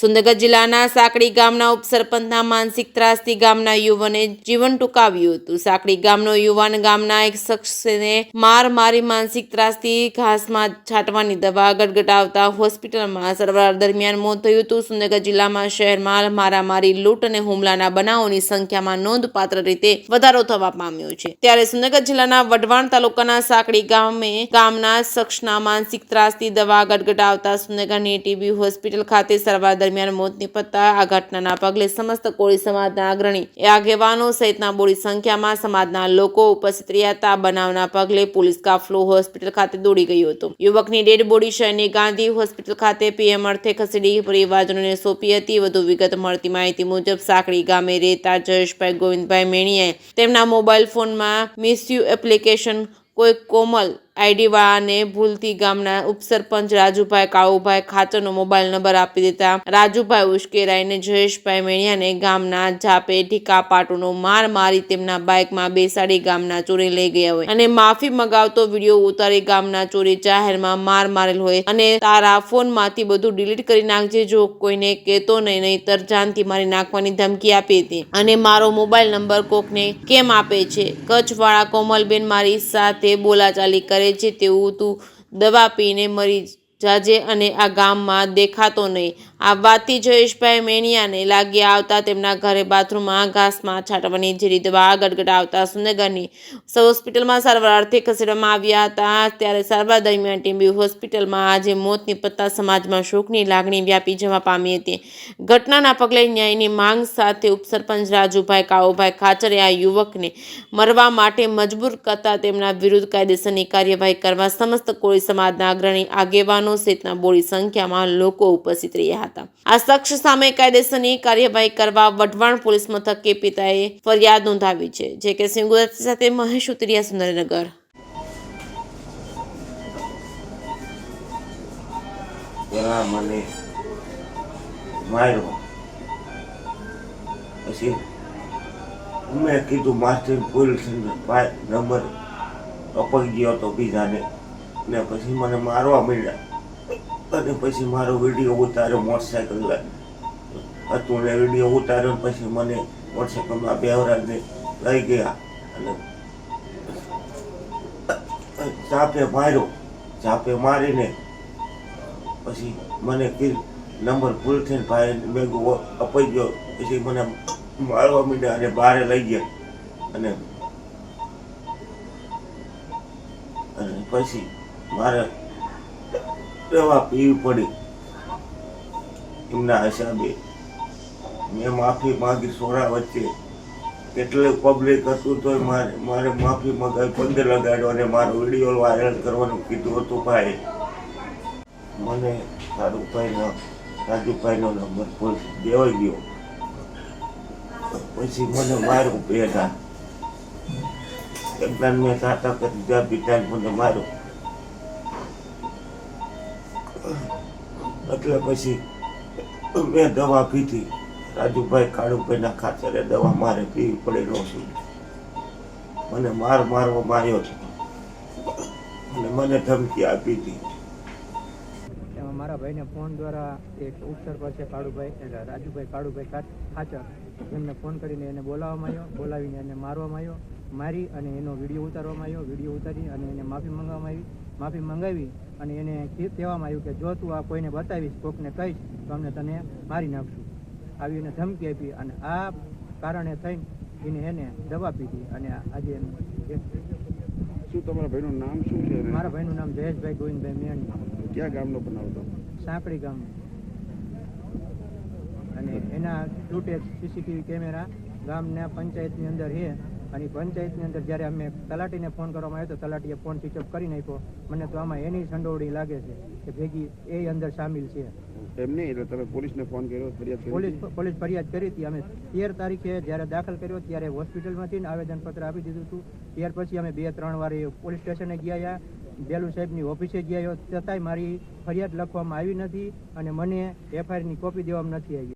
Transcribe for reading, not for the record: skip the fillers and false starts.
સુંદરગઢ જિલ્લાના સાંકડી ગામના ઉપસરપંચના માનસિક ત્રાસથી ગામના યુવાને જીવન ટૂંકાવ્યું હતું। સાંકડી ગામનો યુવાન ગામના એક શખ્સને માર મારી માનસિક ત્રાસથી ઘાસમાં છાંટવાની દવા ગટગટાવતા હોસ્પિટલમાં સારવાર દરમિયાન મોત થયું હતું। સુંદરગઢ જિલ્લામાં શહેરમાં મારામારી, લૂંટ અને હુમલાના બનાવોની સંખ્યામાં નોંધપાત્ર રીતે વધારો થવા પામ્યો છે। ત્યારે સુંદરગઢ જિલ્લાના વઢવાણ તાલુકાના સાંકડી ગામના શખ્સના માનસિક ત્રાસથી દવા ગટગટાવતા સુંદરગઢની ટીબી હોસ્પિટલ ખાતે સારવાર દરમિયાન મોત નિપજતા આ ઘટનાના પગલે સમસ્ત કોળી સમાજના અગ્રણી આગેવાનો સહિતના બોડી સંખ્યામાં સમાજના લોકો ઉપસ્થિત રહ્યા હતા। બનાવના પગલે પોલીસ કાફલો હોસ્પિટલ ખાતે દોડી ગયો હતો। યુવકની ડેડ બોડી શહેરની ગાંધી હોસ્પિટલ ખાતે પીએમ અર્થે ખસેડી પરિવારજનોને સોંપી હતી। વધુ વિગત મળતી માહિતી મુજબ સાંકડી ગામે રહેતા જયેશભાઈ ગોવિંદભાઈ મેણીયાએ તેમના મોબાઈલ ફોનમાં મિસયુ એપ્લિકેશન કોઈ કોમલ આઈડીવાળાને ભૂલથી ગામના ઉપસરપંચ રાજુભાઈ કાળુભાઈ ખાચરનો મોબાઈલ નંબર આપી દેતા રાજુભાઈ ઉશ્કેરાઈને જયેશભાઈ મેણિયાને ગામના ઝાપે ઢીકા પાટોનો માર મારી તેમના બાઇકમાં બેસાડી ગામના ચોરે લઈ ગયા હોય અને માફી મંગાવતો વિડીયો ઉતારી ગામના ચોરે જાહેરમાં માર મારેલ હોય અને તારા ફોનમાંથી બધું ડિલીટ કરી નાખજે, જો કોઈને કહેતો નહીતર જાનથી મારી નાખવાની ધમકી આપી હતી અને મારો મોબાઈલ નંબર કોકને કેમ આપે છે? કચ્છવાળા કોમલબેન મારી સાથે બોલાચાલી કરે છે તેવું તું દવા પીને મરી જાજે અને આ ગામમાં દેખાતો નહીં। આ વાતથી જયેશભાઈ મેણિયાને લાગી આવતા તેમના ઘરે બાથરૂમમાં ઘાસમાં છાંટવાની ઝેરી દવા ગટગટાવતા સુંદરગઢની હોસ્પિટલમાં સારવાર અર્થે ખસેડવામાં આવ્યા હતા। ત્યારે સારવાર દરમિયાન ટીબી હોસ્પિટલમાં આજે મોત નિપજતા સમાજમાં શોકની લાગણી વ્યાપી જવા પામી હતી। ઘટનાના પગલે ન્યાયની માંગ સાથે ઉપસરપંચ રાજુભાઈ કાળુભાઈ ખાચરે આ યુવકને મરવા માટે મજબૂર કરતા તેમના વિરુદ્ધ કાયદેસરની કાર્યવાહી કરવા સમસ્ત કોળી સમાજના અગ્રણી આગેવાનો સહિતના બોડી સંખ્યામાં લોકો ઉપસ્થિત રહ્યા હતા। આ શખ્સ સામે કાયદેસરની કાર્યવાહી કરવા વઢવાણ પોલીસ મથકે પિતાએ ફરિયાદ નોંધાવી છે। જે કે સિંગુરાતી સાથે મહેશ ઉતરિયા, સુરેન્દ્રનગર। મને માર્યો પછી મેં કીધું માસ્ટર પોલીસ નંબર અપાઈ ગયો હતો બીજાને ને પછી મને મારવા મળ્યા અને પછી મારો વિડીયો ઉતાર્યો મોટરસાઇકલ હતું ને વિડીયો ઉતાર્યો પછી મને મોટરસાઇકલમાં બેવરાજને લઈ ગયા અને ચાપે મારીને પછી મને કીધું નંબર ભૂલ થઈને ભાઈ મેં અપાઈ ગયો પછી મને મારવા માંડ્યા અને બહાર લઈ ગયા અને પછી મારે દવા પીવી પડી। એમના હિસાબે મેં માફી માંગી સોરા વચ્ચે કેટલે પબ્લિક હતું તો મારે માફી મંગાવી, પગે લગાડ્યો અને મારો વિડીયો વાયરલ કરવાનું કીધું હતું। ભાઈ મને રાજુભાઈનો નંબર પોલીસ દેવાઈ ગયો પછી મને માર્યું બેઠા એકદમ મેં તાતા કરી જ્યાં પિતાને મને માર્યો એટલે પછી મેં દવા પીધી। રાજુભાઈ કાળુભાઈના ખાતરે દવા મારે પીવી પડેલો છું। મને મારવામાં આવ્યો હતો અને મને ધમકી આપી હતી। એમાં મારા ભાઈને ફોન દ્વારા એક ઉપસરપંચ છે કાળુભાઈ એટલે રાજુભાઈ કાળુભાઈ ખાચર એમને ફોન કરીને એને બોલાવવામાં આવ્યો, બોલાવીને એને મારવામાં આવ્યો, મારી અને એનો વિડીયો ઉતારવામાં આવ્યો, વિડીયો ઉતારી અને એને માફી મંગાવી અને એને કહેવામાં આવ્યું કે જો તું આ કોઈને બતાવીશ, કોકને કહીશ તો અમને તને મારી નાખશું, આવી એને ધમકી આપી અને આ કારણે થઈને એને દવા પીધી અને આજે શું તમારા ભાઈનું નામ શું છે? મારા ભાઈનું નામ જયેશભાઈ ગોવિંદભાઈ મેણી। ક્યાં ગામનો બનાવતો? સાંકડી ગામનો અને એના ફૂટેજ સીસીટીવી કેમેરા ગામના પંચાયતની અંદર છે અને પંચાયતની અંદર જ્યારે અમે તલાટીને ફોન કરવામાં આવ્યો તો તલાટીએ ફોન સ્વિચ ઓફ કરી નાખ્યો। મને તો આમાં એની સંડોવણી લાગે છે કે ભેગી એ અંદર સામેલ છે। એમ નહીં એટલે તમે પોલીસને ફોન કર્યો, ફરિયાદ કરી? પોલીસ ફરિયાદ કરી હતી। અમે 13 તારીખે જ્યારે દાખલ કર્યો ત્યારે હોસ્પિટલમાંથી આવેદનપત્ર આપી દીધું હતું। ત્યાર પછી અમે 2-3 વાર પોલીસ સ્ટેશને ગયા, બેલુ સાહેબની ઓફિસે ગયા, છતાંય મારી ફરિયાદ લખવામાં આવી નથી અને મને એફઆઈઆરની કોપી દેવામાં નથી આવી।